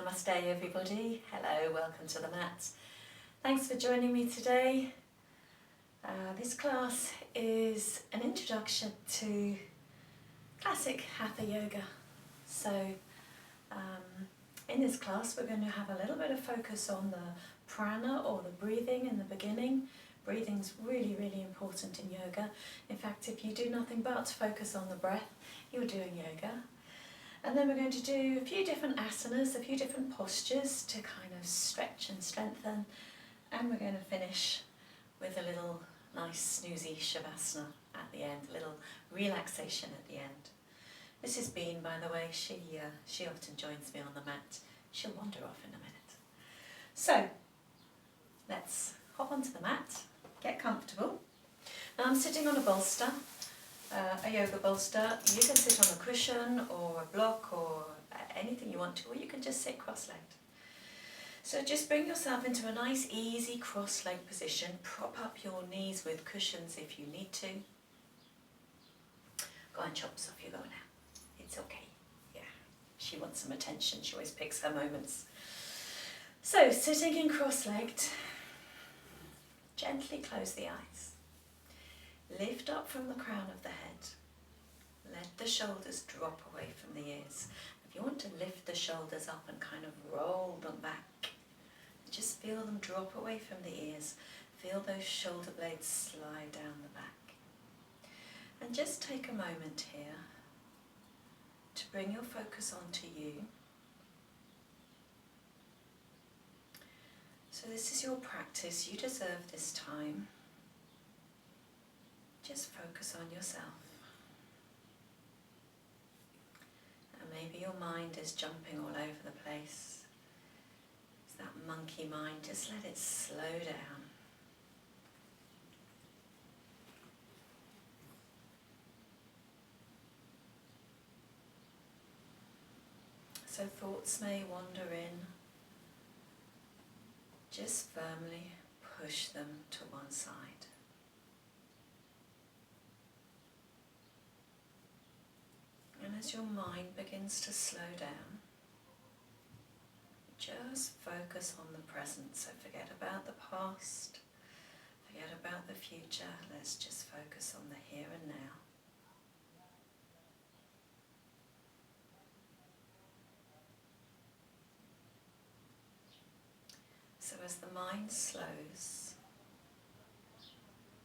Namaste everybody, hello, welcome to the mat. Thanks for joining me today. This class is an introduction to classic Hatha Yoga. So in this class we're going to have a little bit of focus on the prana or the breathing in the beginning. Breathing's really important in yoga. In fact, if you do nothing but focus on the breath, you're doing yoga. And then we're going to do a few different asanas, a few different postures to kind of stretch and strengthen. And we're going to finish with a little nice snoozy shavasana at the end, a little relaxation at the end. This is Bean, by the way. She often joins me on the mat. She'll wander off in a minute. So let's hop onto the mat, get comfortable. Now I'm sitting on a bolster. A yoga bolster. You can sit on a cushion or a block or anything you want to, or you can just sit cross-legged. So just bring yourself into a nice easy cross-legged position. Prop up your knees with cushions if you need to. Go on, chops, off you go now. It's okay. Yeah, she wants some attention. She always picks her moments. So sitting in cross-legged, gently close the eyes. Lift up from the crown of the head. Let the shoulders drop away from the ears. If you want to lift the shoulders up and kind of roll them back, just feel them drop away from the ears. Feel those shoulder blades slide down the back. And just take a moment here to bring your focus onto you. So this is your practice. You deserve this time. Just focus on yourself. And maybe your mind is jumping all over the place. It's that monkey mind, just let it slow down. So thoughts may wander in. Just firmly push them to one side. And as your mind begins to slow down, just focus on the present. So forget about the past, forget about the future. Let's just focus on the here and now. So as the mind slows,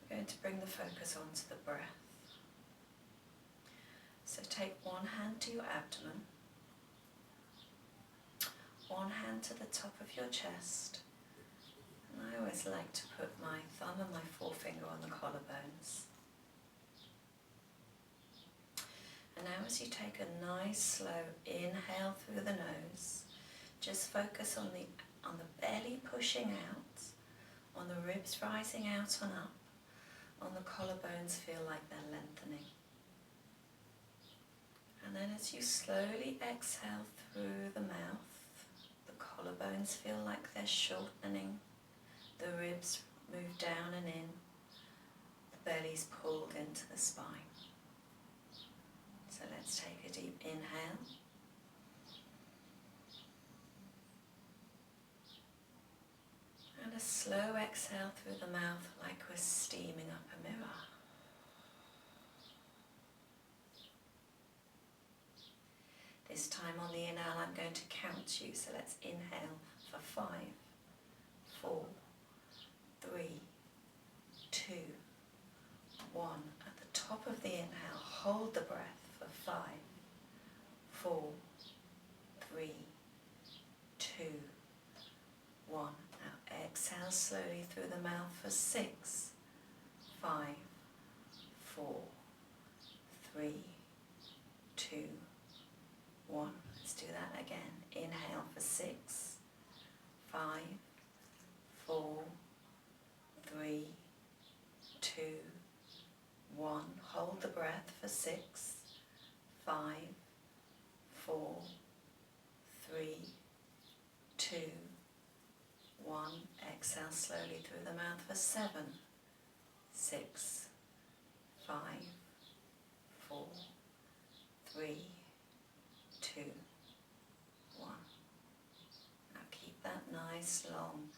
we're going to bring the focus onto the breath. So take one hand to your abdomen, one hand to the top of your chest, and I always like to put my thumb and my forefinger on the collarbones. And now as you take a nice slow inhale through the nose, just focus on the belly pushing out, on the ribs rising out and up, on the collarbones feel like they're lengthening. And then as you slowly exhale through the mouth, the collarbones feel like they're shortening, the ribs move down and in, the belly's pulled into the spine. So let's take a deep inhale. And a slow exhale through the mouth like we're steaming up a mirror. This time on the inhale I'm going to count you, so let's inhale for 5, 4, 3, 2, 1. At the top of the inhale, hold the breath for 5, 4, 3, 2, 1. Now exhale slowly through the mouth for 6, 5, 4, 3, 2, 1. Let's do that again. Inhale for 6, 5, 4, 3, 2, 1. Hold the breath for 6, 5, 4, 3, 2, 1. Exhale slowly through the mouth for 7, 6, 5, 4, 3, 2, 1. nice, long,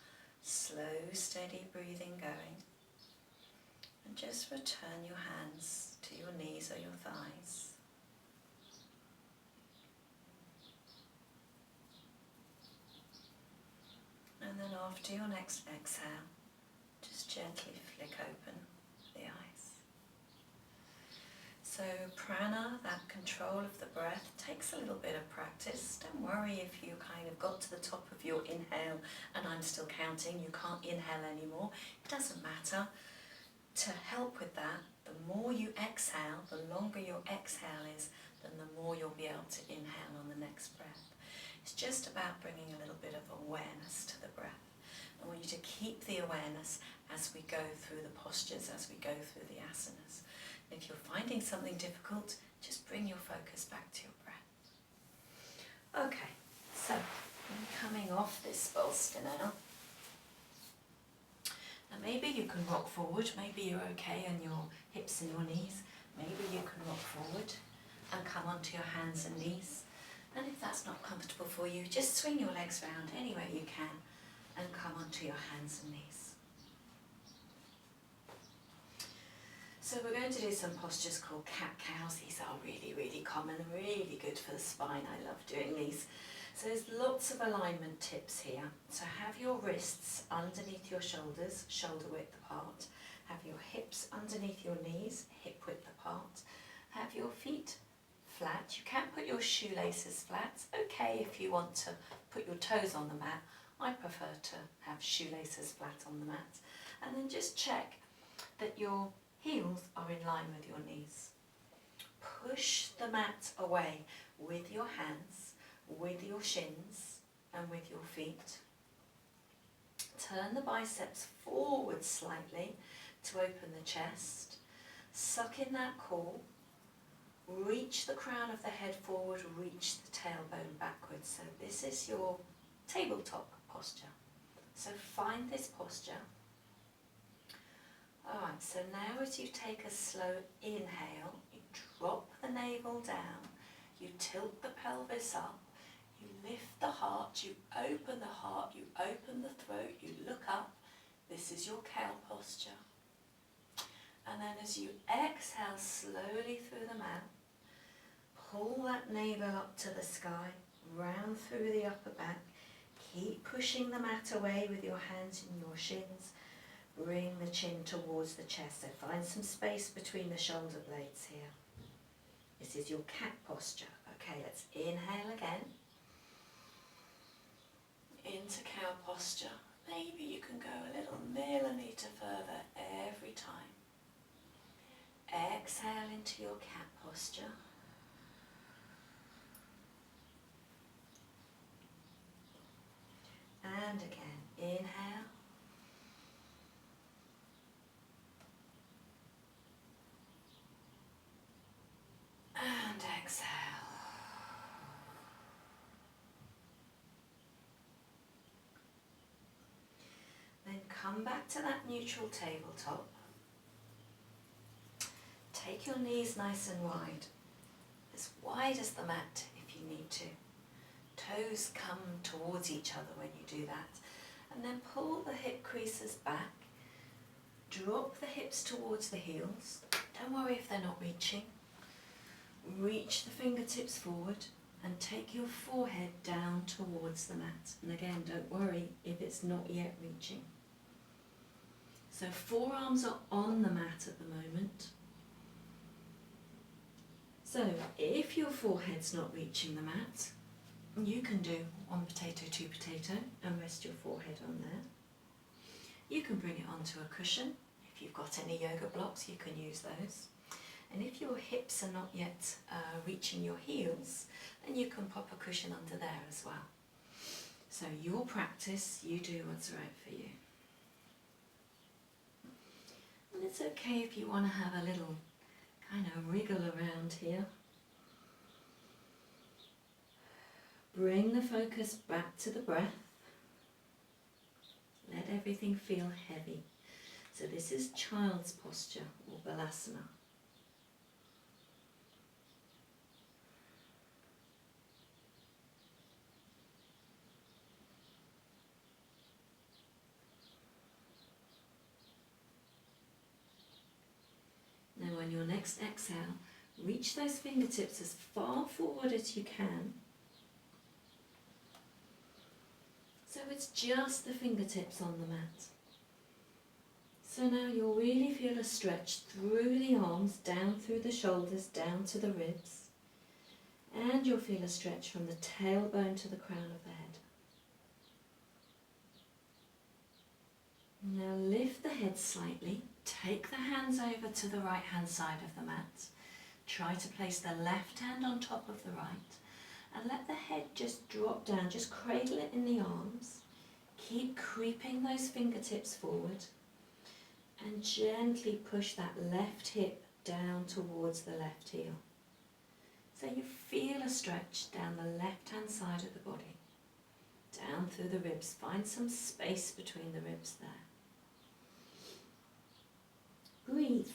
slow, steady breathing going. And just return your hands to your knees or your thighs. And then after your next exhale, just gently flick open the eyes. So prana, that control of the breath, takes a little bit of practice. Don't worry if you kind of got to the top of your inhale and I'm still counting, you can't inhale anymore. It doesn't matter. To help with that, the more you exhale, the longer your exhale is, then the more you'll be able to inhale on the next breath. It's just about bringing a little bit of awareness to the breath. I want you to keep the awareness as we go through the postures, as we go through the asanas. And if you're finding something difficult, just bring your focus back to your breath. Okay, so I'm coming off this bolster now. And maybe you can rock forward, maybe you're okay on your hips and your knees. Maybe you can rock forward and come onto your hands and knees. And if that's not comfortable for you, just swing your legs round any way you can and come onto your hands and knees. So we're going to do some postures called cat-cows. These are really, really common and really good for the spine. I love doing these. So there's lots of alignment tips here. So have your wrists underneath your shoulders, shoulder width apart. Have your hips underneath your knees, hip width apart. Have your feet flat. You can put your shoelaces flat. It's okay if you want to put your toes on the mat. I prefer to have shoelaces flat on the mat. And then just check that your heels are in line with your knees. Push the mat away with your hands, with your shins and with your feet. Turn the biceps forward slightly to open the chest. Suck in that core. Reach the crown of the head forward, reach the tailbone backwards. So this is your tabletop posture. So find this posture. Alright, so now as you take a slow inhale, you drop the navel down, you tilt the pelvis up, you lift the heart, you open the heart, you open the throat, you look up. This is your cow posture. And then as you exhale slowly through the mouth, pull that navel up to the sky, round through the upper back. Keep pushing the mat away with your hands and your shins. Bring the chin towards the chest. So find some space between the shoulder blades here. This is your cat posture. Okay, let's inhale again. Into cow posture. Maybe you can go a little millimetre further every time. Exhale into your cat posture. And again, inhale. And exhale. Then come back to that neutral tabletop. Take your knees nice and wide as the mat if you need to. Toes come towards each other when you do that. And then pull the hip creases back. Drop the hips towards the heels. Don't worry if they're not reaching. Reach the fingertips forward and take your forehead down towards the mat. And again, don't worry if it's not yet reaching. So forearms are on the mat at the moment. So if your forehead's not reaching the mat, you can do 1 potato, 2 potato and rest your forehead on there. You can bring it onto a cushion. If you've got any yoga blocks, you can use those. And if your hips are not yet reaching your heels, then you can pop a cushion under there as well. So your practice, you do what's right for you. And it's okay if you want to have a little kind of wriggle around here. Bring the focus back to the breath. Let everything feel heavy. So this is child's posture or balasana. next exhale, reach those fingertips as far forward as you can. So it's just the fingertips on the mat. So now you'll really feel a stretch through the arms, down through the shoulders, down to the ribs. And you'll feel a stretch from the tailbone to the crown of the head. Now lift the head slightly, take the hands over to the right hand side of the mat. Try to place the left hand on top of the right and let the head just drop down, just cradle it in the arms. Keep creeping those fingertips forward and gently push that left hip down towards the left heel. So you feel a stretch down the left hand side of the body, down through the ribs. Find some space between the ribs there. Breathe.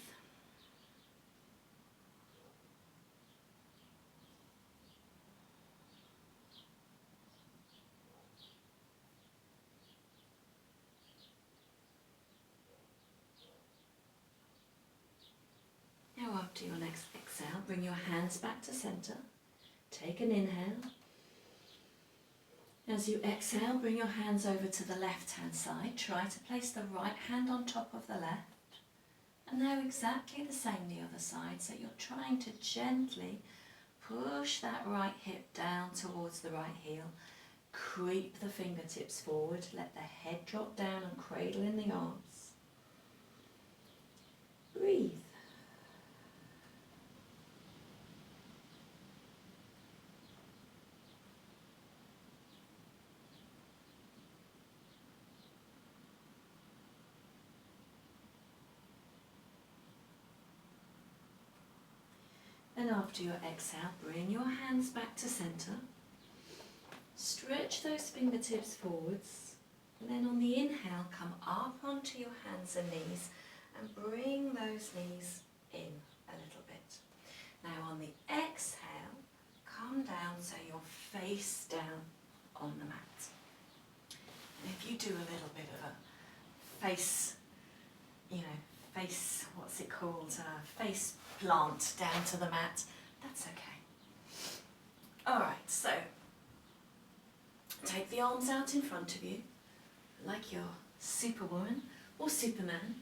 Now after your next exhale, bring your hands back to center. Take an inhale. As you exhale, bring your hands over to the left hand side. Try to place the right hand on top of the left. And now exactly the same the other side, so you're trying to gently push that right hip down towards the right heel. Creep the fingertips forward, let the head drop down and cradle in the arms. Breathe. Then after your exhale, bring your hands back to center. Stretch those fingertips forwards. And then on the inhale, come up onto your hands and knees and bring those knees in a little bit. Now on the exhale, come down so you're face down on the mat. And if you do a little bit of a face, what's it called? Face plant down to the mat, that's okay. Alright, so take the arms out in front of you, like you're Superwoman or Superman,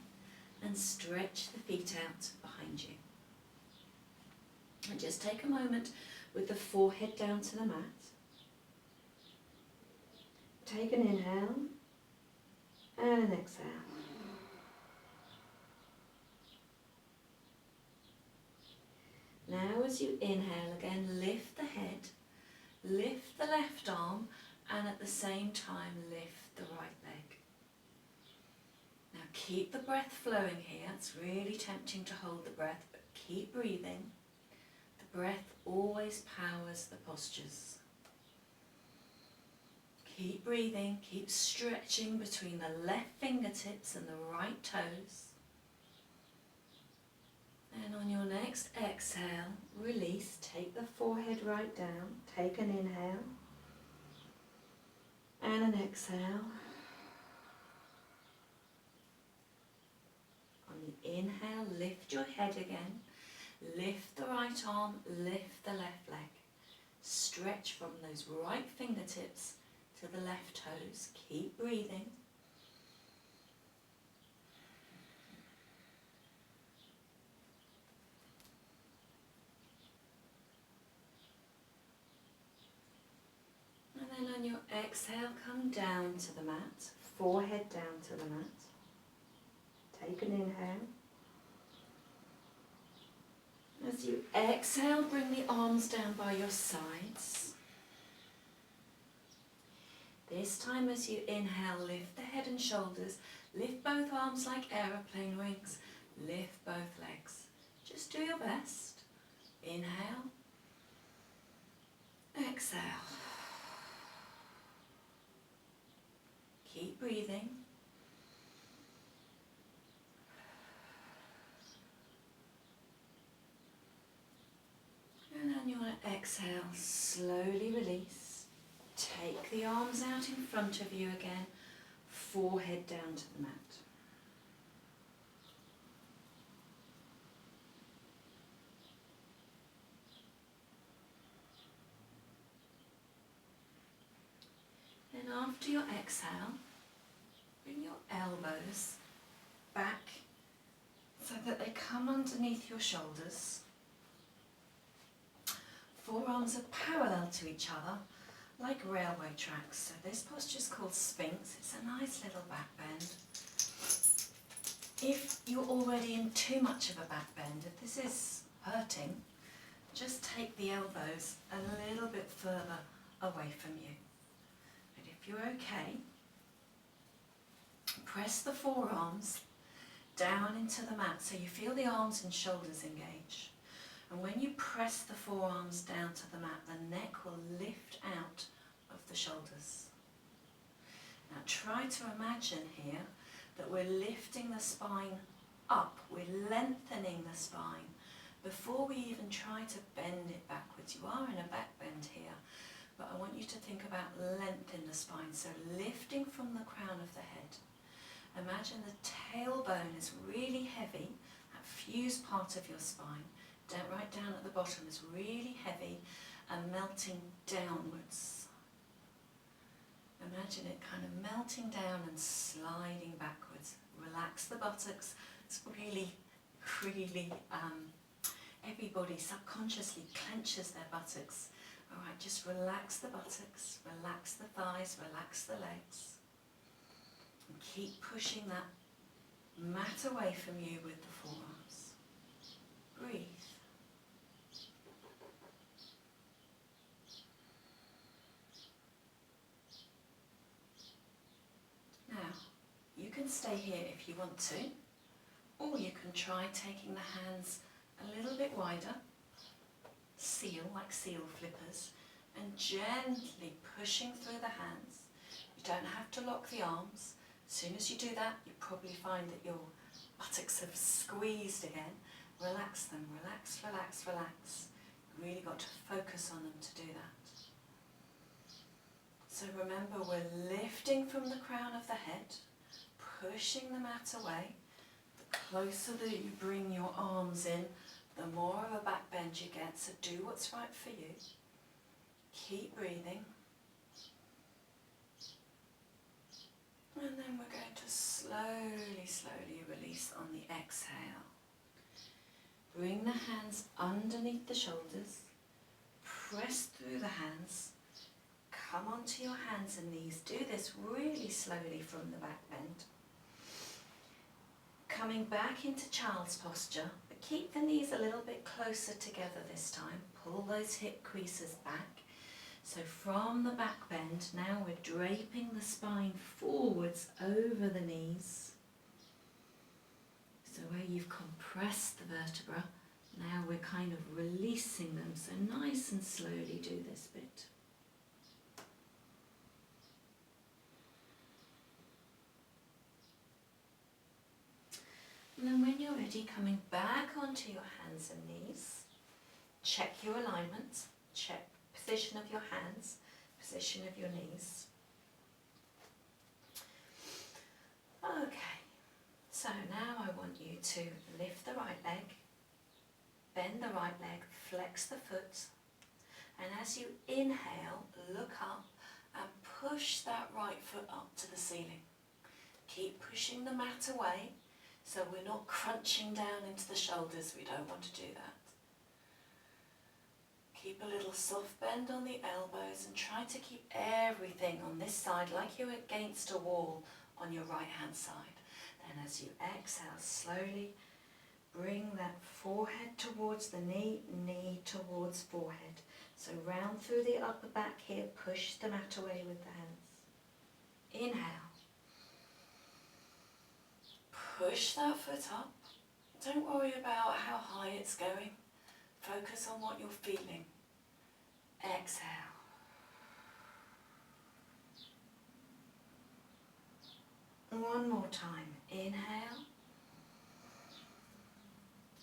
and stretch the feet out behind you. And just take a moment with the forehead down to the mat. Take an inhale and an exhale. Now as you inhale again, lift the head, lift the left arm, and at the same time lift the right leg. Now keep the breath flowing here. It's really tempting to hold the breath, but keep breathing. The breath always powers the postures. Keep breathing, keep stretching between the left fingertips and the right toes. And on your next exhale, release, take the forehead right down, take an inhale and an exhale. On the inhale, lift your head again, lift the right arm, lift the left leg. Stretch from those right fingertips to the left toes, keep breathing. And then on your exhale, come down to the mat, forehead down to the mat. Take an inhale. As you exhale, bring the arms down by your sides. This time as you inhale, lift the head and shoulders, lift both arms like aeroplane wings, lift both legs. Just do your best. Inhale, exhale. Keep breathing. And on your exhale, slowly release. Take the arms out in front of you again, forehead down to the mat. after your exhale, bring your elbows back so that they come underneath your shoulders. Forearms are parallel to each other, like railway tracks. So this posture is called Sphinx. It's a nice little back bend. If you're already in too much of a back bend, if this is hurting, just take the elbows a little bit further away from you. But if you're okay, press the forearms down into the mat so you feel the arms and shoulders engage. And when you press the forearms down to the mat, the neck will lift out of the shoulders. Now try to imagine here that we're lifting the spine up, we're lengthening the spine before we even try to bend it backwards. You are in a back bend here, but I want you to think about length in the spine, so lifting from the crown of the head. Imagine the tailbone is really heavy, that fused part of your spine, right down at the bottom is really heavy and melting downwards. Imagine it kind of melting down and sliding backwards. Relax the buttocks. It's really, everybody subconsciously clenches their buttocks. All right, just relax the buttocks, relax the thighs, relax the legs. And keep pushing that mat away from you with the forearms. Breathe. Now, you can stay here if you want to, or you can try taking the hands a little bit wider, seal, like seal flippers, and gently pushing through the hands. You don't have to lock the arms. As soon as you do that, you probably find that your buttocks have squeezed again. Relax them, relax, relax, relax. You really got to focus on them to do that. So remember, we're lifting from the crown of the head, pushing the mat away. The closer that you bring your arms in, the more of a back bend you get, so do what's right for you. Keep breathing. And then we're going to slowly, slowly release on the exhale. Bring the hands underneath the shoulders. Press through the hands. Come onto your hands and knees. Do this really slowly from the back bend. Coming back into child's posture, but keep the knees a little bit closer together this time. Pull those hip creases back. So from the back bend, now we're draping the spine forwards over the knees. So where you've compressed the vertebra, now we're kind of releasing them. So nice and slowly do this bit. And then when you're ready, coming back onto your hands and knees, check your alignment, check position of your hands, position of your knees. Okay, so now I want you to lift the right leg, bend the right leg, flex the foot, and as you inhale, look up and push that right foot up to the ceiling. Keep pushing the mat away, so we're not crunching down into the shoulders. We don't want to do that. Keep a little soft bend on the elbows and try to keep everything on this side like you're against a wall on your right hand side. Then as you exhale, slowly bring that forehead towards the knee, knee towards forehead. So round through the upper back here, push the mat away with the hands. Inhale. Push that foot up. Don't worry about how high it's going. Focus on what you're feeling. Exhale. One more time. Inhale.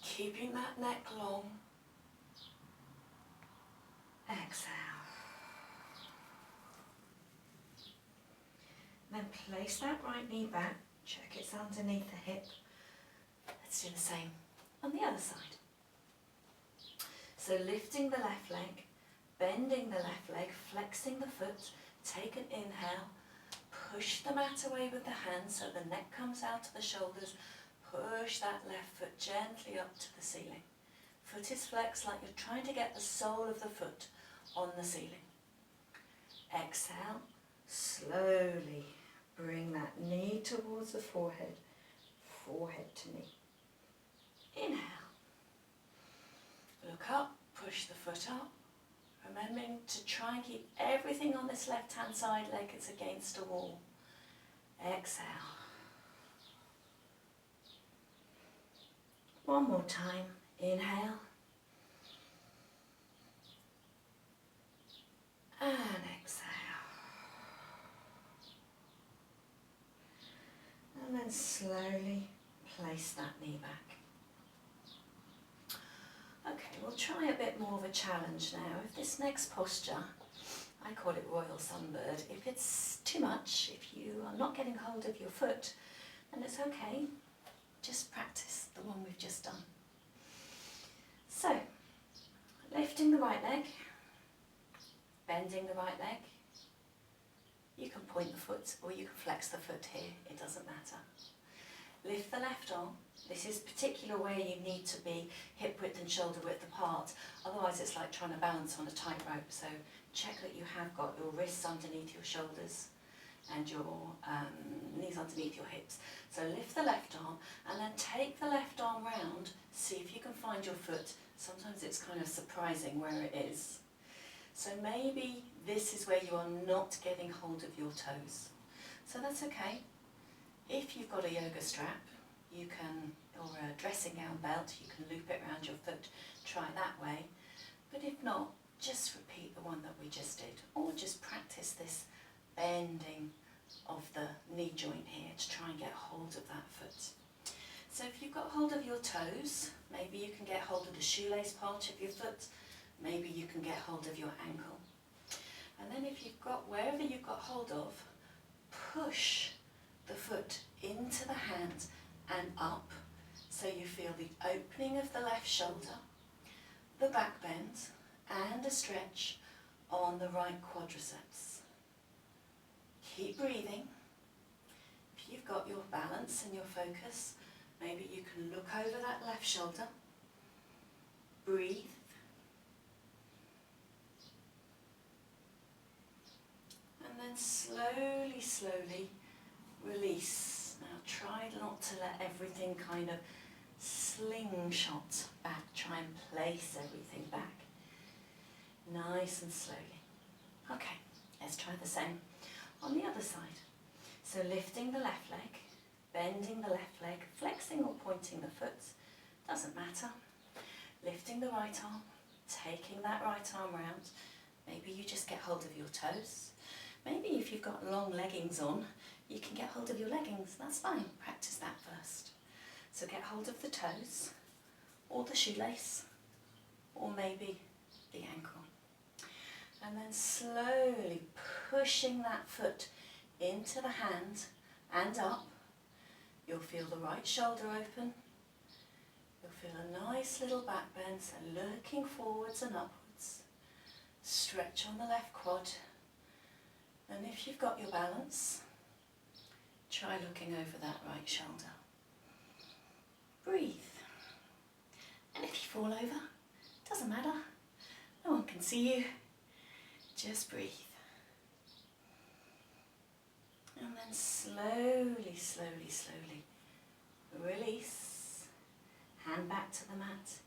Keeping that neck long. Exhale. Then place that right knee back. Check it's underneath the hip. Let's do the same on the other side. So lifting the left leg, bending the left leg, flexing the foot, take an inhale, Push the mat away with the hands so the neck comes out to the shoulders. Push that left foot gently up to the ceiling. Foot is flexed like you're trying to get the sole of the foot on the ceiling. Exhale, slowly bring that knee towards the forehead, forehead to knee. Inhale. Look up, push the foot up. Remembering to try and keep everything on this left-hand side like it's against a wall. Exhale. One more time. Inhale. And exhale. And then slowly place that knee back. Okay, we'll try a bit more of a challenge now. If this next posture, I call it Royal Sunbird, if it's too much, if you are not getting hold of your foot, then it's okay. Just practice the one we've just done. So, lifting the right leg, bending the right leg. You can point the foot or you can flex the foot here, it doesn't matter. Lift the left arm. This is particular where you need to be hip width and shoulder width apart, otherwise it's like trying to balance on a tightrope, so check that you have got your wrists underneath your shoulders and your knees underneath your hips. So lift the left arm and then take the left arm round, see if you can find your foot. Sometimes it's kind of surprising where it is. So maybe this is where you are not getting hold of your toes. So that's okay. If you've got a yoga strap, you can, or a dressing gown belt, you can loop it around your foot, try that way. But if not, just repeat the one that we just did, or just practice this bending of the knee joint here to try and get hold of that foot. So if you've got hold of your toes, maybe you can get hold of the shoelace part of your foot, maybe you can get hold of your ankle. And then if you've got, wherever you've got hold of, push the foot into the hand and up, so you feel the opening of the left shoulder, the back bend, and a stretch on the right quadriceps. Keep breathing. If you've got your balance and your focus, maybe you can look over that left shoulder, breathe, and then slowly, slowly release. Now try not to let everything kind of slingshot back. Try and place everything back. Nice and slowly. Okay, let's try the same on the other side. So lifting the left leg, bending the left leg, flexing or pointing the foot, doesn't matter. Lifting the right arm, taking that right arm round. Maybe you just get hold of your toes. Maybe if you've got long leggings on, you can get hold of your leggings, that's fine. Practice that first. So get hold of the toes, or the shoelace, or maybe the ankle. And then slowly pushing that foot into the hand and up. You'll feel the right shoulder open. You'll feel a nice little back bend, so looking forwards and upwards. Stretch on the left quad. And if you've got your balance, try looking over that right shoulder. Breathe. And if you fall over, doesn't matter. No one can see you. Just breathe. And then slowly, slowly, slowly release. Hand back to the mat.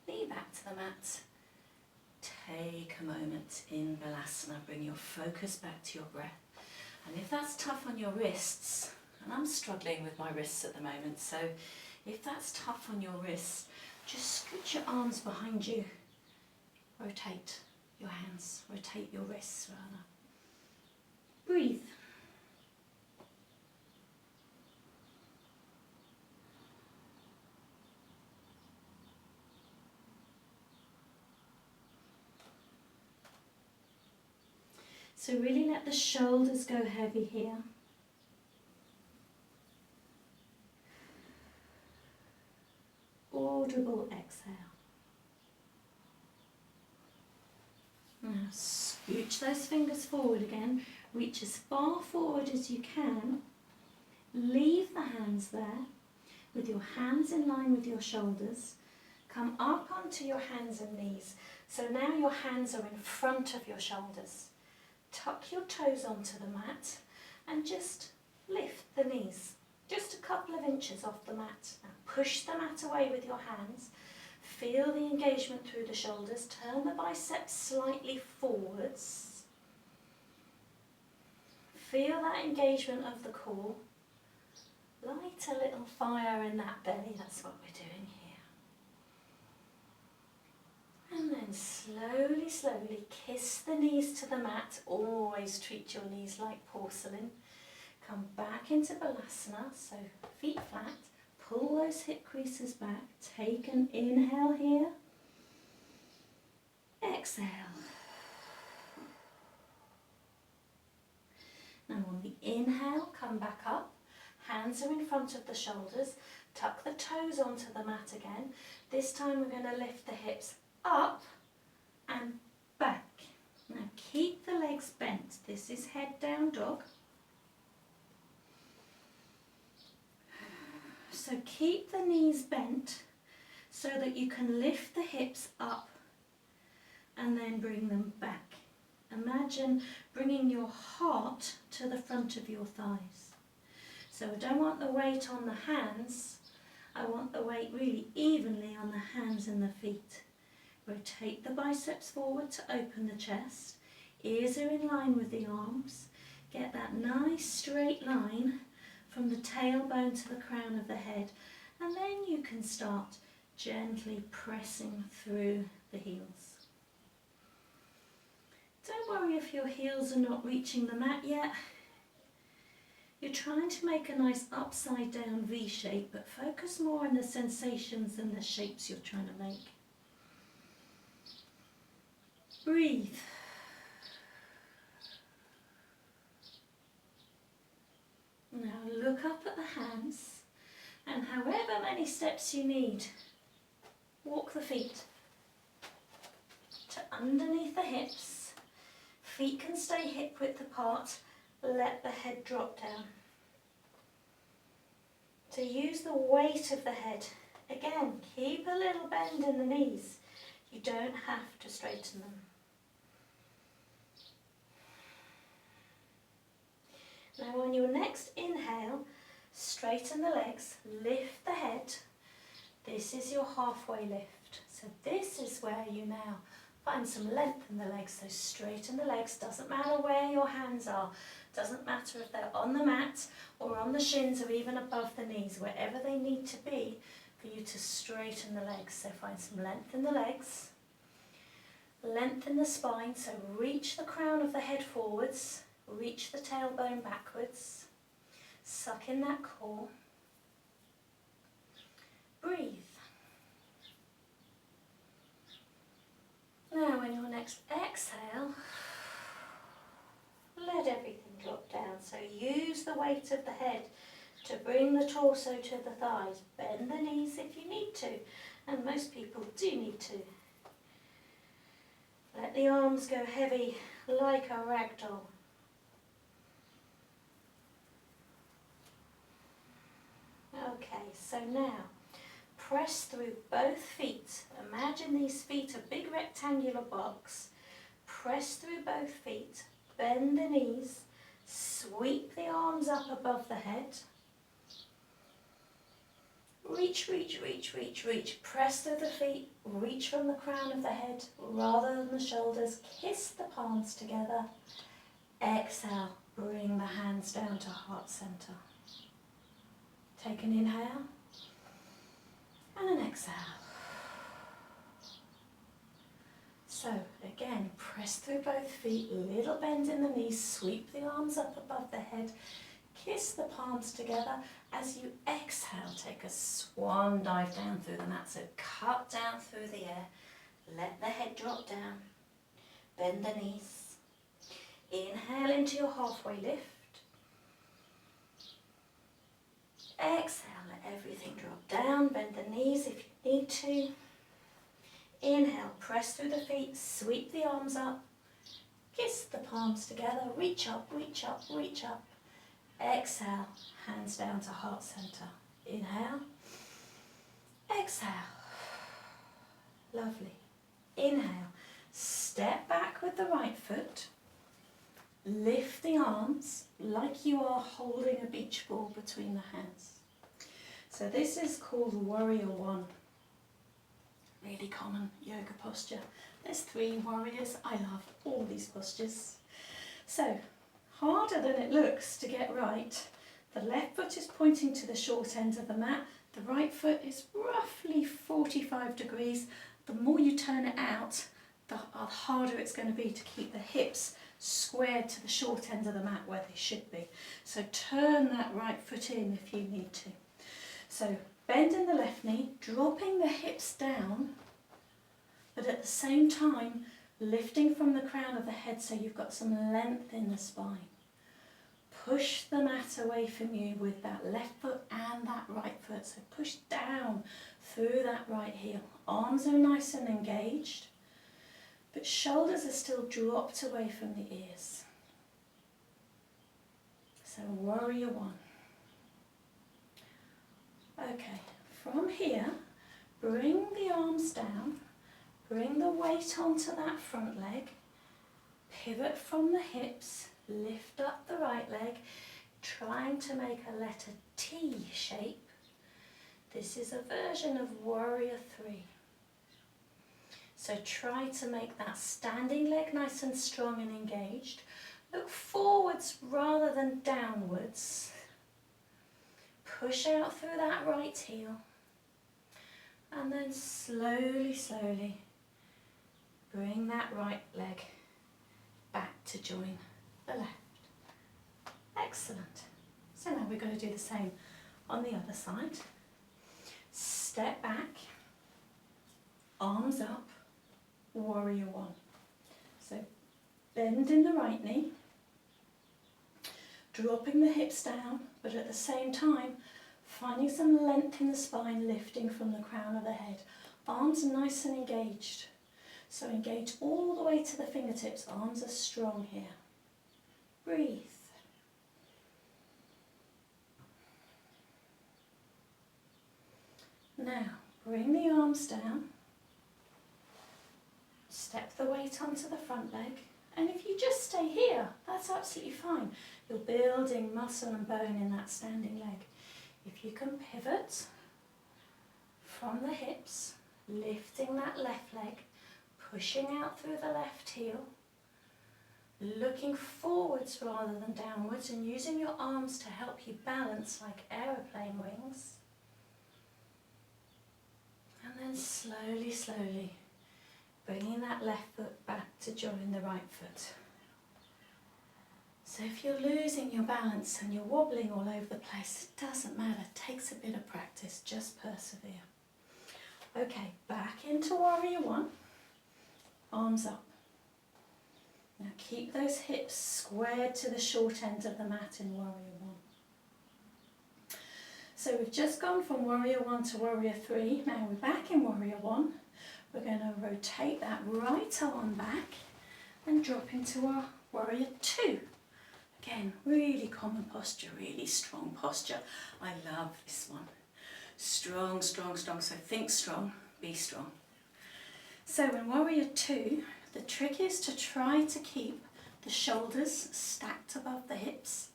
Knee back to the mat. Take a moment in Balasana. Bring your focus back to your breath. And if that's tough on your wrists, and I'm struggling with my wrists at the moment, so if that's tough on your wrists, just scoot your arms behind you. Rotate your hands, rotate your wrists rather. Breathe. So really let the shoulders go heavy here. Audible exhale. Now scoot Scooch those fingers forward again. Reach as far forward as you can. Leave the hands there with your hands in line with your shoulders. Come up onto your hands and knees. So now your hands are in front of your shoulders. Tuck your toes onto the mat and just lift the knees. Just a couple of inches off the mat. Now push the mat away with your hands. Feel the engagement through the shoulders. Turn the biceps slightly forwards. Feel that engagement of the core. Light a little fire in that belly. That's what we're doing here. And then slowly, slowly kiss the knees to the mat. Always treat your knees like porcelain. Come back into Balasana, so feet flat. Pull those hip creases back. Take an inhale here. Exhale. Now on the inhale, come back up. Hands are in front of the shoulders. Tuck the toes onto the mat again. This time we're going to lift the hips up and back. Now keep the legs bent. This is head down dog. So keep the knees bent so that you can lift the hips up and then bring them back. Imagine bringing your heart to the front of your thighs. So I don't want the weight on the hands, I want the weight really evenly on the hands and the feet. Rotate the biceps forward to open the chest, ears are in line with the arms, get that nice straight line from the tailbone to the crown of the head, and then you can start gently pressing through the heels. Don't worry if your heels are not reaching the mat yet. You're trying to make a nice upside down V shape, but focus more on the sensations than the shapes you're trying to make. Breathe. Now look up at the hands, and however many steps you need, walk the feet to underneath the hips. Feet can stay hip width apart, let the head drop down. To use the weight of the head, again, keep a little bend in the knees. You don't have to straighten them. Now on your next inhale, straighten the legs, lift the head. This is your halfway lift. So this is where you now find some length in the legs. So straighten the legs, doesn't matter where your hands are. Doesn't matter if they're on the mat or on the shins or even above the knees, wherever they need to be for you to straighten the legs. So find some length in the legs, lengthen the spine, so reach the crown of the head forwards, reach the tailbone backwards, suck in that core, breathe. Now on your next exhale, let everything drop down. So use the weight of the head to bring the torso to the thighs. Bend the knees if you need to, and most people do need to. Let the arms go heavy like a rag doll. Okay, so now press through both feet. Imagine these feet a big rectangular box. Press through both feet, bend the knees, sweep the arms up above the head. Reach, reach, reach, reach, reach. Press through the feet, reach from the crown of the head rather than the shoulders. Kiss the palms together. Exhale, bring the hands down to heart center. Take an inhale and an exhale. So again, press through both feet, little bend in the knees, sweep the arms up above the head, kiss the palms together. As you exhale, take a swan dive down through the mat. So cut down through the air, let the head drop down, bend the knees. Inhale into your halfway lift. Exhale, let everything drop down, bend the knees if you need to. Inhale, press through the feet, sweep the arms up. kiss the palms together, reach up, reach up, reach up. Exhale, hands down to heart center. Inhale, exhale. Lovely. Inhale, step back with the right foot. Lift the arms like you are holding a beach ball between the hands. So this is called Warrior One. Really common yoga posture. There's 3 warriors. I love all these postures. So, harder than it looks to get right. The left foot is pointing to the short end of the mat. The right foot is roughly 45 degrees. The more you turn it out, the harder it's going to be to keep the hips squared to the short end of the mat where they should be. So turn that right foot in if you need to. So bending the left knee, dropping the hips down, but at the same time lifting from the crown of the head so you've got some length in the spine. Push the mat away from you with that left foot and that right foot. So push down through that right heel. Arms are nice and engaged, but shoulders are still dropped away from the ears. So Warrior One. Okay, from here, bring the arms down, bring the weight onto that front leg, pivot from the hips, lift up the right leg, trying to make a letter T shape. This is a version of Warrior 3. So try to make that standing leg nice and strong and engaged. Look forwards rather than downwards. Push out through that right heel. And then slowly, slowly bring that right leg back to join the left. Excellent. So now we're going to do the same on the other side. Step back, arms up, Warrior One. So bending the right knee, dropping the hips down, but at the same time finding some length in the spine, lifting from the crown of the head. Arms are nice and engaged. So engage all the way to the fingertips. Arms are strong here. Breathe. Now, bring the arms down. Step the weight onto the front leg. And if you just stay here, that's absolutely fine. You're building muscle and bone in that standing leg. If you can pivot from the hips, lifting that left leg, pushing out through the left heel, looking forwards rather than downwards and using your arms to help you balance like aeroplane wings. And then slowly, slowly bringing that left foot back to join the right foot. So if you're losing your balance and you're wobbling all over the place, it doesn't matter, it takes a bit of practice, just persevere. Okay, back into Warrior One, arms up. Now keep those hips squared to the short end of the mat in Warrior One. So we've just gone from Warrior One to Warrior 3, now we're back in Warrior One. We're going to rotate that right arm back and drop into our Warrior 2. Again, really common posture, really strong posture. I love this one. Strong, strong, strong. So think strong, be strong. So in Warrior 2, the trick is to try to keep the shoulders stacked above the hips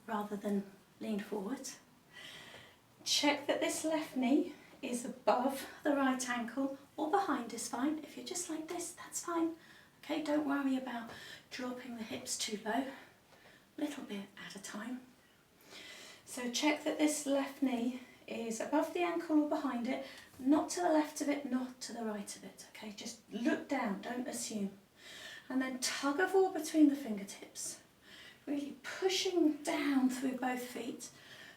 rather than lean forward. Check that this left knee is above the right ankle or behind is fine. If you're just like this, that's fine. Okay, don't worry about dropping the hips too low. Little bit at a time. So check that this left knee is above the ankle or behind it, not to the left of it, not to the right of it. Okay, just look down, don't assume. And then tug of war between the fingertips. Really pushing down through both feet.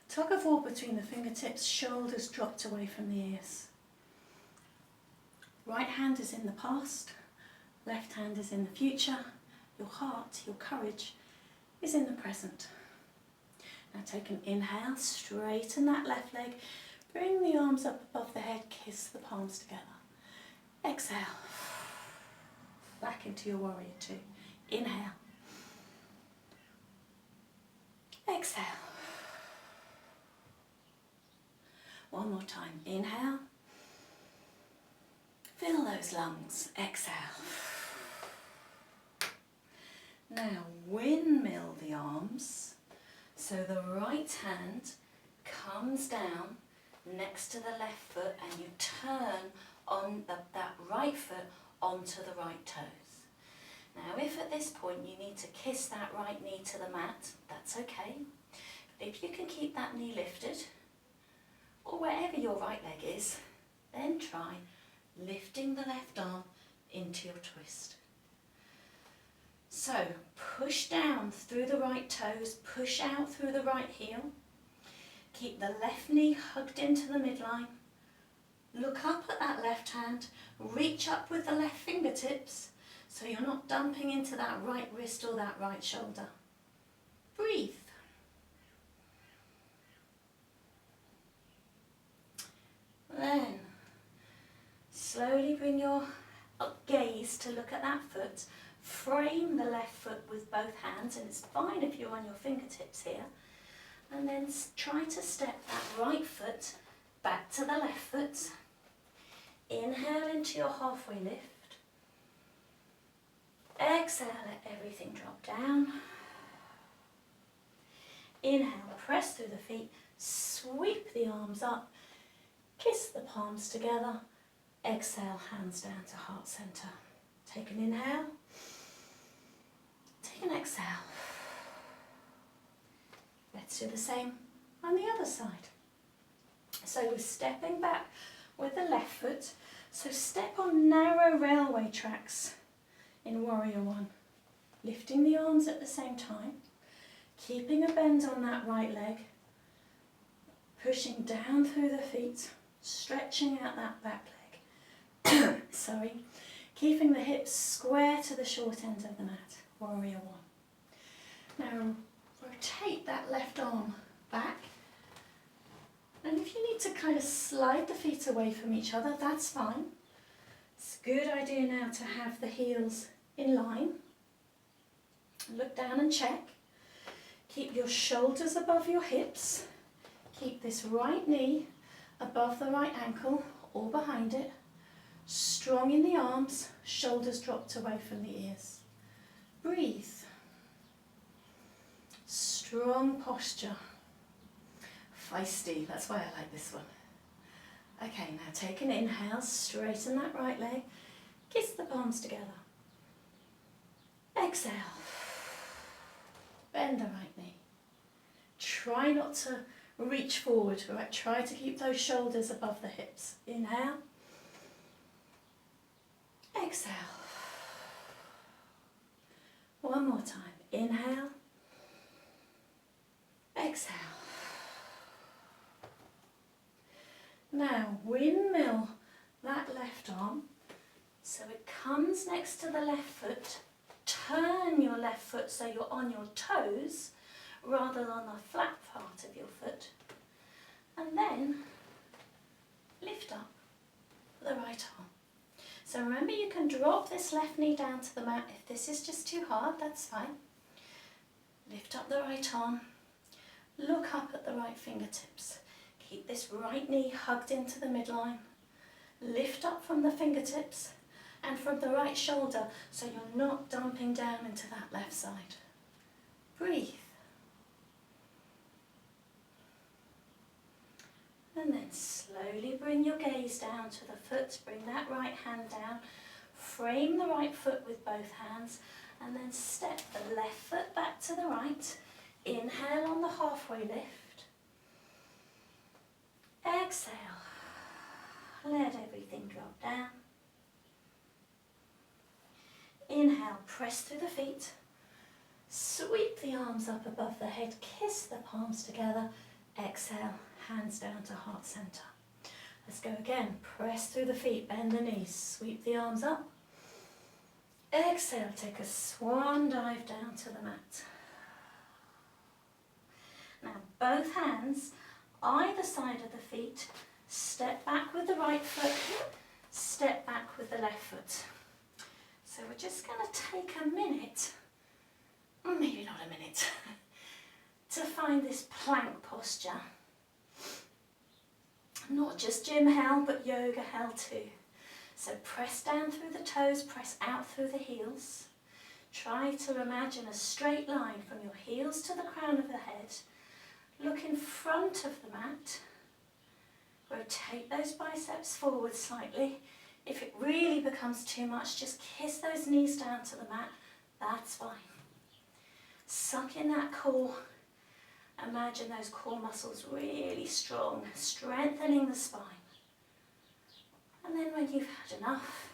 Tug of war between the fingertips, shoulders dropped away from the ears. Right hand is in the past, left hand is in the future. Your heart, your courage is in the present. Now take an inhale, straighten that left leg, bring the arms up above the head, kiss the palms together. Exhale, back into your Warrior 2. Exhale. One more time. Inhale. Fill those lungs. Exhale. Now windmill the arms so the right hand comes down next to the left foot and you turn on that right foot onto the right toes. Now if at this point you need to kiss that right knee to the mat, that's okay. But if you can keep that knee lifted, or wherever your right leg is, then try lifting the left arm into your twist. So push down through the right toes, push out through the right heel. Keep the left knee hugged into the midline. Look up at that left hand, reach up with the left fingertips so you're not dumping into that right wrist or that right shoulder. Breathe. Then slowly bring your gaze to look at that foot. Frame the left foot with both hands, and it's fine if you're on your fingertips here. And then try to step that right foot back to the left foot. Inhale into your halfway lift. Exhale, let everything drop down. Inhale, press through the feet, sweep the arms up, kiss the palms together. Exhale, hands down to heart center. Take an inhale. Take an exhale. Let's do the same on the other side. So we're stepping back with the left foot. So step on narrow railway tracks in Warrior One. Lifting the arms at the same time. Keeping a bend on that right leg. Pushing down through the feet. Stretching out that back leg. Sorry. Keeping the hips square to the short end of the mat. Warrior One. Now rotate that left arm back. And if you need to kind of slide the feet away from each other, that's fine. It's a good idea now to have the heels in line. Look down and check. Keep your shoulders above your hips. Keep this right knee above the right ankle or behind it. Strong in the arms, shoulders dropped away from the ears. Breathe. Strong posture. Feisty, that's why I like this one. Okay, now take an inhale, straighten that right leg, kiss the palms together. Exhale. Bend the right knee. Try not to reach forward, right? Try to keep those shoulders above the hips. Inhale. Exhale. One more time. Inhale. Exhale. Now windmill that left arm so it comes next to the left foot. Turn your left foot so you're on your toes rather than the flat part of your foot. And then lift up the right arm. So remember, you can drop this left knee down to the mat. If this is just too hard, that's fine. Lift up the right arm. Look up at the right fingertips. Keep this right knee hugged into the midline. Lift up from the fingertips and from the right shoulder so you're not dumping down into that left side. Breathe. And then slowly bring your gaze down to the foot. Bring that right hand down. Frame the right foot with both hands and then step the left foot back to the right. Inhale on the halfway lift. Exhale. Let everything drop down. Inhale, press through the feet. Sweep the arms up above the head. Kiss the palms together. Exhale, hands down to heart center. Let's go again. Press through the feet, bend the knees, sweep the arms up. Exhale, take a swan dive down to the mat. Now both hands either side of the feet, step back with the right foot, step back with the left foot. So we're just going to take a minute, maybe not a minute, to find find this plank posture. Not just gym hell, but yoga hell too. So press down through the toes, press out through the heels. Try to imagine a straight line from your heels to the crown of the head. Look in front of the mat. Rotate those biceps forward slightly. If it really becomes too much, just kiss those knees down to the mat. That's fine. Suck in that core. Imagine those core muscles really strong, strengthening the spine. And then when you've had enough,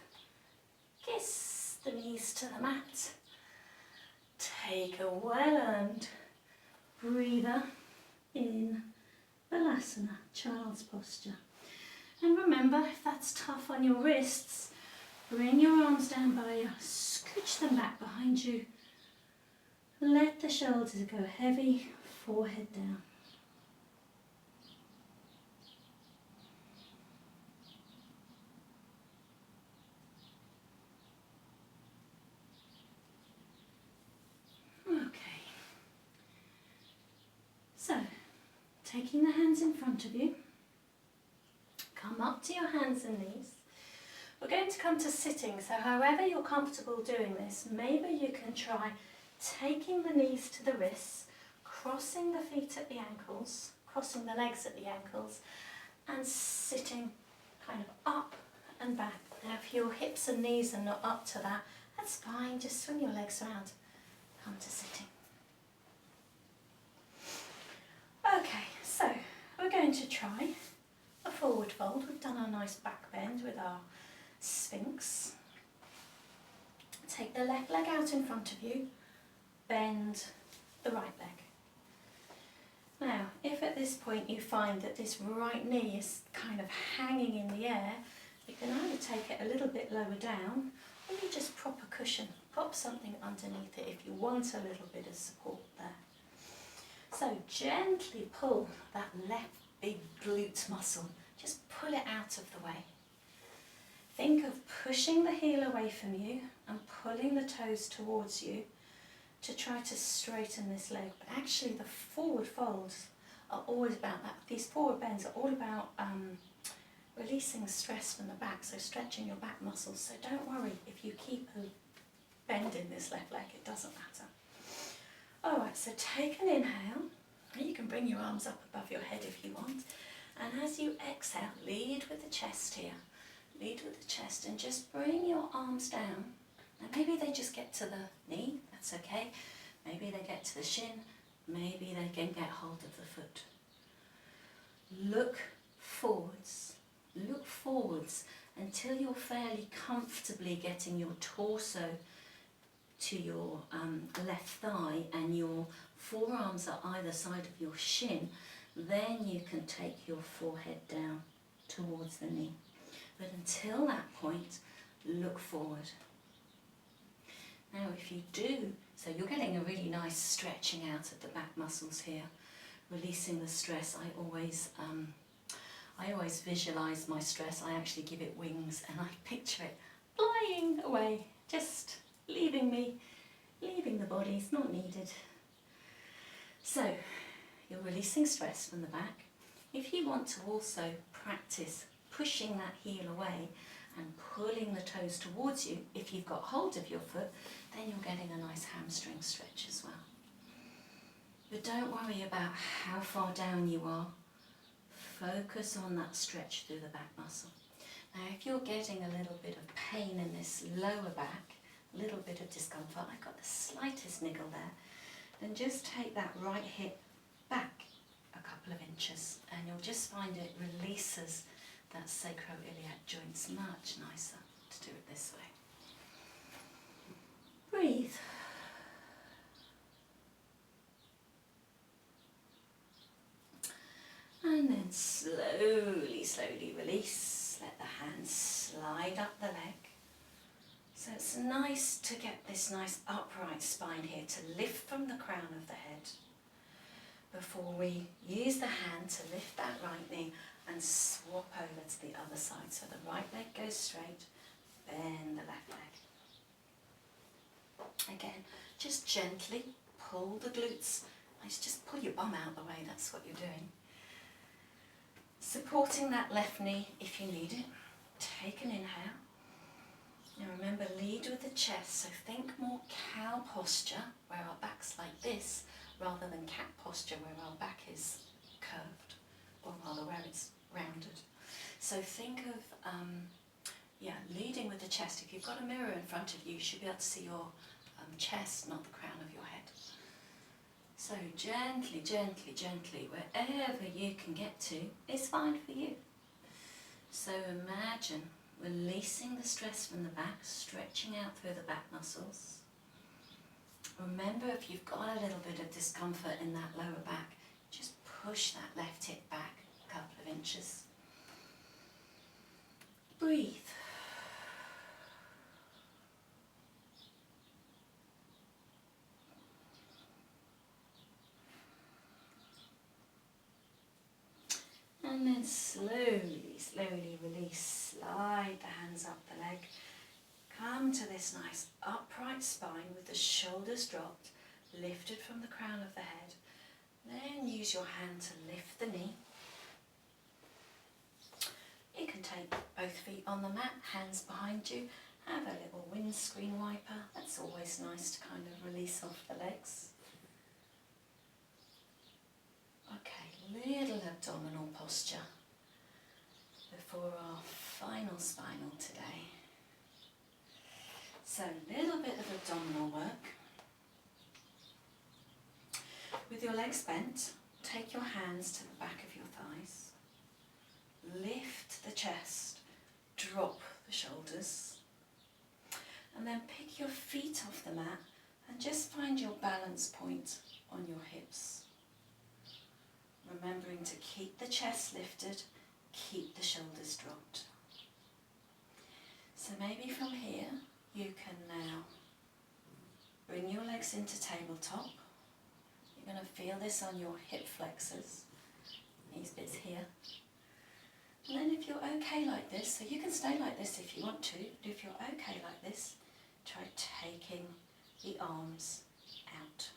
kiss the knees to the mat. Take a well-earned breather in Balasana, child's posture. And remember, if that's tough on your wrists, bring your arms down by you, scooch them back behind you. Let the shoulders go heavy, forehead down. Okay. So, taking the hands in front of you, come up to your hands and knees. We're going to come to sitting, so however you're comfortable doing this, maybe you can try taking the knees to the wrists, crossing the feet at the ankles, crossing the legs at the ankles, and sitting kind of up and back. Now if your hips and knees are not up to that, that's fine, just swing your legs around, come to sitting. Okay, so we're going to try a forward fold. We've done our nice back bend with our Sphinx. Take the left leg out in front of you, bend the right leg. Now, if at this point you find that this right knee is kind of hanging in the air, you can either take it a little bit lower down, or you just prop a cushion, prop something underneath it if you want a little bit of support there. So gently pull that left big glute muscle, just pull it out of the way. Think of pushing the heel away from you and pulling the toes towards you to try to straighten this leg. But actually the forward folds are always about that. These forward bends are all about releasing stress from the back, so stretching your back muscles. So don't worry if you keep a bend in this left leg, it doesn't matter. Alright, so take an inhale. You can bring your arms up above your head if you want. And as you exhale, lead with the chest here. Lead with the chest and just bring your arms down. Now maybe they just get to the knee, that's okay. Maybe they get to the shin, maybe they can get hold of the foot. Look forwards until you're fairly comfortably getting your torso to your left thigh and your forearms are either side of your shin. Then you can take your forehead down towards the knee. But until that point, look forward. Now if you do, so you're getting a really nice stretching out of the back muscles here, releasing the stress. I always visualise my stress. I actually give it wings and I picture it flying away, just leaving me, leaving the body, it's not needed. So you're releasing stress from the back. If you want to also practice pushing that heel away and pulling the toes towards you, if you've got hold of your foot, then you're getting a nice hamstring stretch as well. But don't worry about how far down you are. Focus on that stretch through the back muscle. Now if you're getting a little bit of pain in this lower back, a little bit of discomfort, I've got the slightest niggle there, then just take that right hip back a couple of inches and you'll just find it releases that sacroiliac joints much nicer to do it this way. Breathe. And then slowly, slowly release. Let the hands slide up the leg. So it's nice to get this nice upright spine here, to lift from the crown of the head. Before we use the hand to lift that right knee and swap over to the other side. So the right leg goes straight, bend the left leg. Again, just gently pull the glutes Nice, just pull your bum out the way, that's what you're doing. Supporting that left knee if you need it. Take an inhale. Now remember, lead with the chest, so think more cow posture, where our back's like this, rather than cat posture, where our back is curved, or rather where it's rounded. So think of, leading with the chest. If you've got a mirror in front of you, you should be able to see your chest, not the crown of your head. So gently, gently, gently, wherever you can get to is fine for you. So imagine releasing the stress from the back, stretching out through the back muscles. Remember, if you've got a little bit of discomfort in that lower back, just push that left hip back a couple of inches. Breathe. And then slowly, slowly release. Slide the hands up the leg. Come to this nice upright spine with the shoulders dropped, lifted from the crown of the head. Then use your hand to lift the knee. You can take both feet on the mat, hands behind you. Have a little windscreen wiper. That's always nice to kind of release off the legs. Okay, little abdominal posture before our final spinal today. So a little bit of abdominal work. With your legs bent, take your hands to the back of your thighs. Lift the chest, drop the shoulders. And then pick your feet off the mat and just find your balance point on your hips. Remembering to keep the chest lifted, keep the shoulders dropped. So maybe from here, you can now bring your legs into tabletop. You're going to feel this on your hip flexors, these bits here. And then if you're okay like this, so you can stay like this if you want to, but if you're okay like this, try taking the arms out.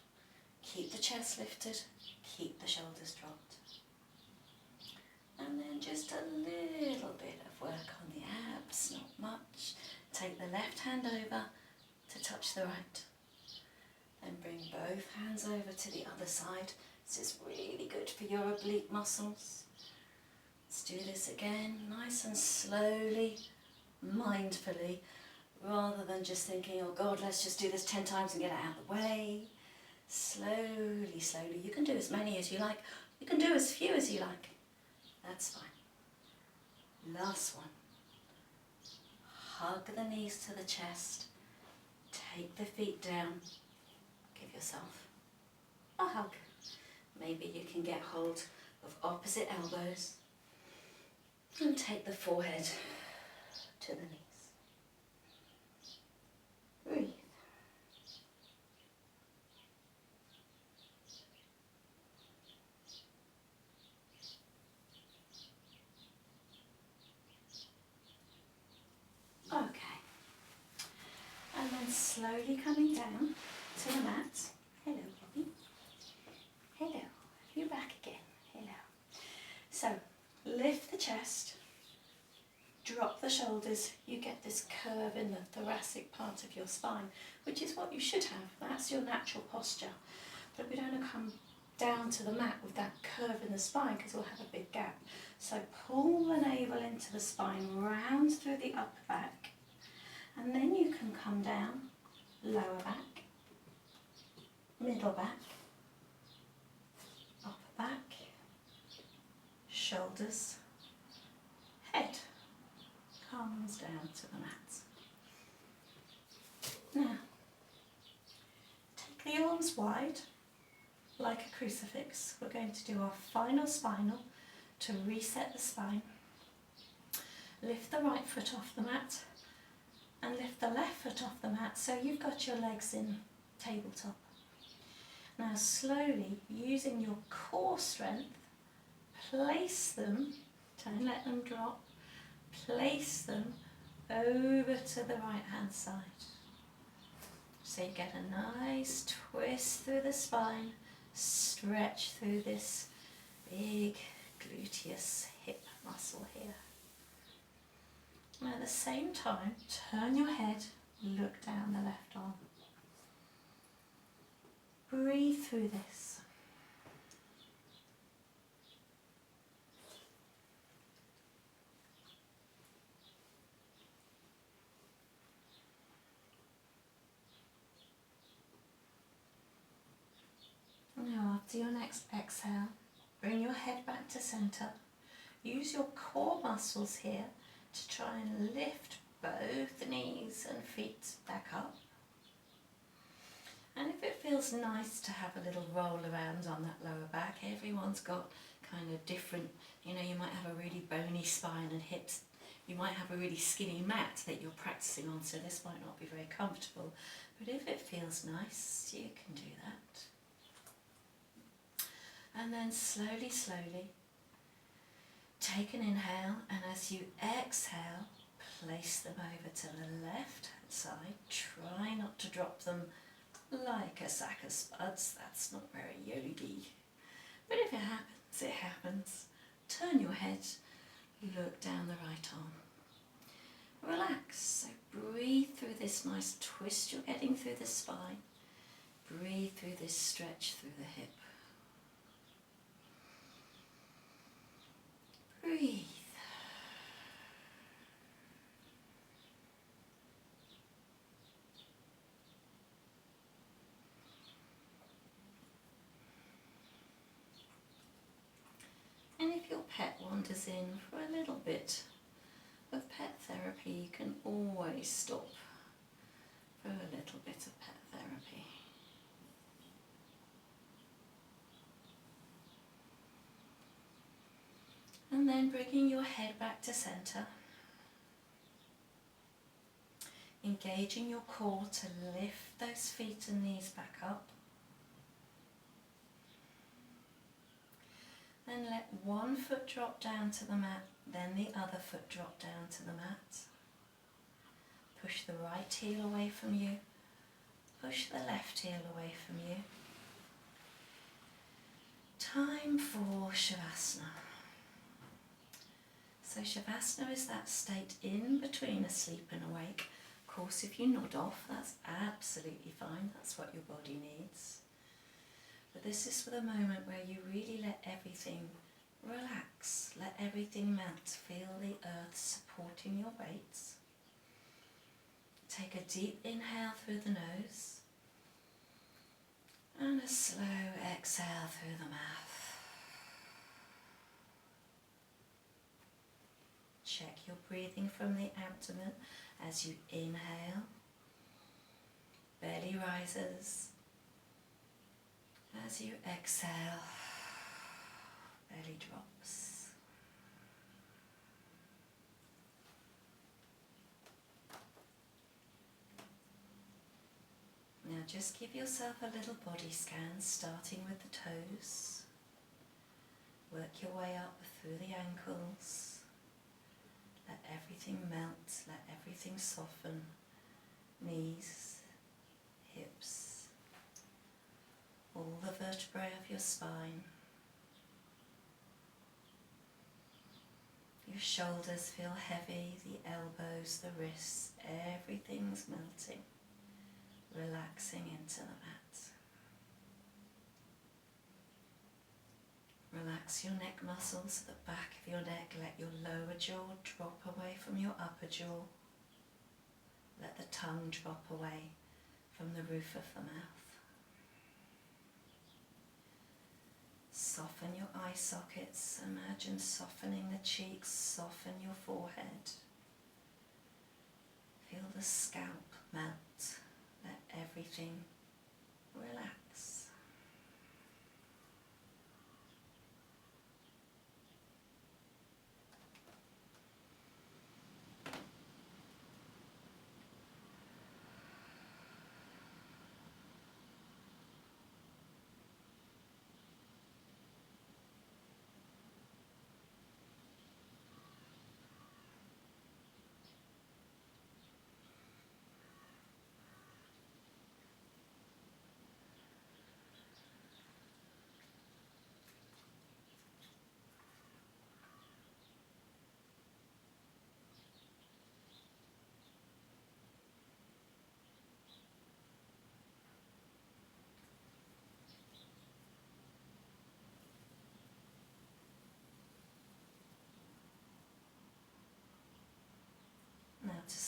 Keep the chest lifted, keep the shoulders dropped. And then just a little bit of work on the abs, not much. Take the left hand over to touch the right. Then bring both hands over to the other side. This is really good for your oblique muscles. Let's do this again, nice and slowly, mindfully, rather than just thinking, oh God, let's just do this 10 times and get it out of the way. Slowly, slowly. You can do as many as you like. You can do as few as you like. That's fine. Last one. Hug the knees to the chest. Take the feet down. Give yourself a hug. Maybe you can get hold of opposite elbows. And take the forehead to the knees. Breathe. Okay. And then slowly coming down to the mat. Hello, Bobby. Hello. You're back again. Hello. So, lift the chest, drop the shoulders, you get this curve in the thoracic part of your spine, which is what you should have. That's your natural posture. But we don't want to come down to the mat with that curve in the spine because we'll have a big gap. So pull the navel into the spine, round through the upper back, and then you can come down, lower back, middle back, upper back, shoulders, head comes down to the mat. Now, take the arms wide like a crucifix. We're going to do our final spinal to reset the spine. Lift the right foot off the mat and lift the left foot off the mat so you've got your legs in tabletop. Now slowly, using your core strength, place them, don't let them drop, place them over to the right hand side. So you get a nice twist through the spine, stretch through this big gluteus hip muscle here. And at the same time, turn your head, look down the left arm. Breathe through this. Now after your next exhale, bring your head back to centre. Use your core muscles here to try and lift both knees and feet back up. And if it feels nice to have a little roll around on that lower back, everyone's got kind of different, you might have a really bony spine and hips. You might have a really skinny mat that you're practicing on, so this might not be very comfortable. But if it feels nice, you can do that. And then slowly, slowly, take an inhale, and as you exhale, place them over to the left-hand side. Try not to drop them like a sack of spuds. That's not very yogi. But if it happens, it happens. Turn your head, look down the right arm. Relax. So breathe through this nice twist you're getting through the spine. Breathe through this stretch through the hip. Breathe. And if your pet wanders in for a little bit of pet therapy, you can always stop for a little bit of pet therapy. And then bringing your head back to centre, engaging your core to lift those feet and knees back up. Then let one foot drop down to the mat, then the other foot drop down to the mat. Push the right heel away from you, push the left heel away from you. Time for Shavasana. So Shavasana is that state in between asleep and awake. Of course, if you nod off, that's absolutely fine. That's what your body needs. But this is for the moment where you really let everything relax, let everything melt. Feel the earth supporting your weight. Take a deep inhale through the nose and a slow exhale through the mouth. Check your breathing from the abdomen as you inhale. Belly rises. As you exhale, belly drops. Now just give yourself a little body scan, starting with the toes. Work your way up through the ankles. Let everything melt, let everything soften. Knees, hips, all the vertebrae of your spine. Your shoulders feel heavy, the elbows, the wrists, everything's melting, relaxing into the mat. Relax your neck muscles, the back of your neck, let your lower jaw drop away from your upper jaw. Let the tongue drop away from the roof of the mouth. Soften your eye sockets, imagine softening the cheeks, soften your forehead. Feel the scalp melt, let everything relax.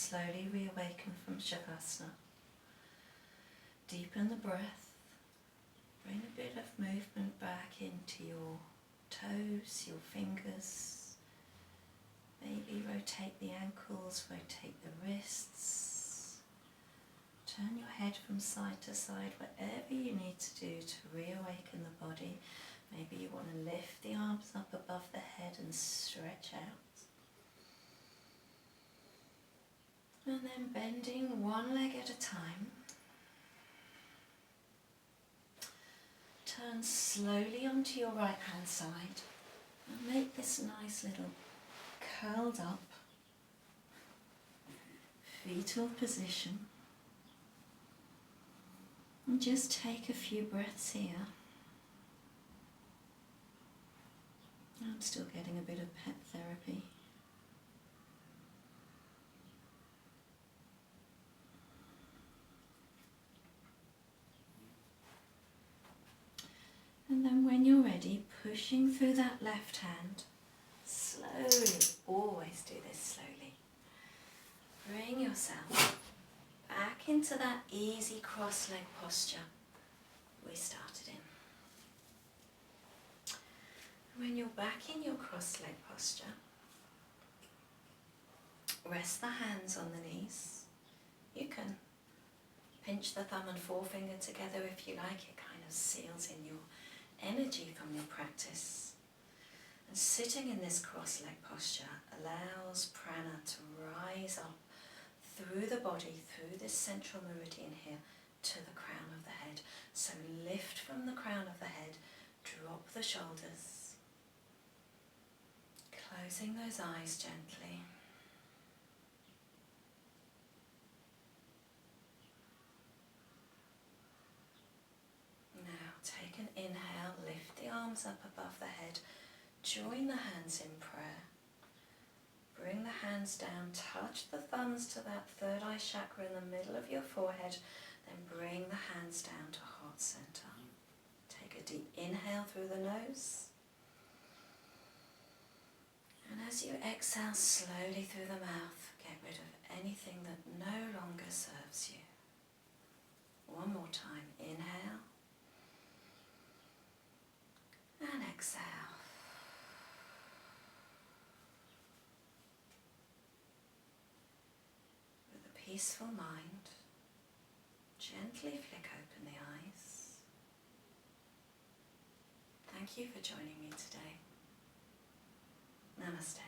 slowly reawaken from Shavasana. Deepen the breath. Bring a bit of movement back into your toes, your fingers. Maybe rotate the ankles, rotate the wrists. Turn your head from side to side, whatever you need to do to reawaken the body. Maybe you want to lift the arms up above the head and stretch out. And then bending one leg at a time. Turn slowly onto your right hand side and make this nice little curled up fetal position. And just take a few breaths here. I'm still getting a bit of pet therapy. And then when you're ready, pushing through that left hand, slowly, always do this slowly. Bring yourself back into that easy cross-leg posture we started in. When you're back in your cross-leg posture, rest the hands on the knees. You can pinch the thumb and forefinger together if you like. It kind of seals in your energy from your practice. And sitting in this cross-leg posture allows prana to rise up through the body, through this central meridian here, to the crown of the head. So lift from the crown of the head, drop the shoulders, closing those eyes gently. Now take an inhale, lift the arms up above the head, join the hands in prayer. Bring the hands down, touch the thumbs to that third eye chakra in the middle of your forehead, then bring the hands down to heart center. Take a deep inhale through the nose. And as you exhale slowly through the mouth, get rid of anything that no longer serves you. One more time, inhale and exhale. Peaceful mind, gently flick open the eyes. Thank you for joining me today. Namaste.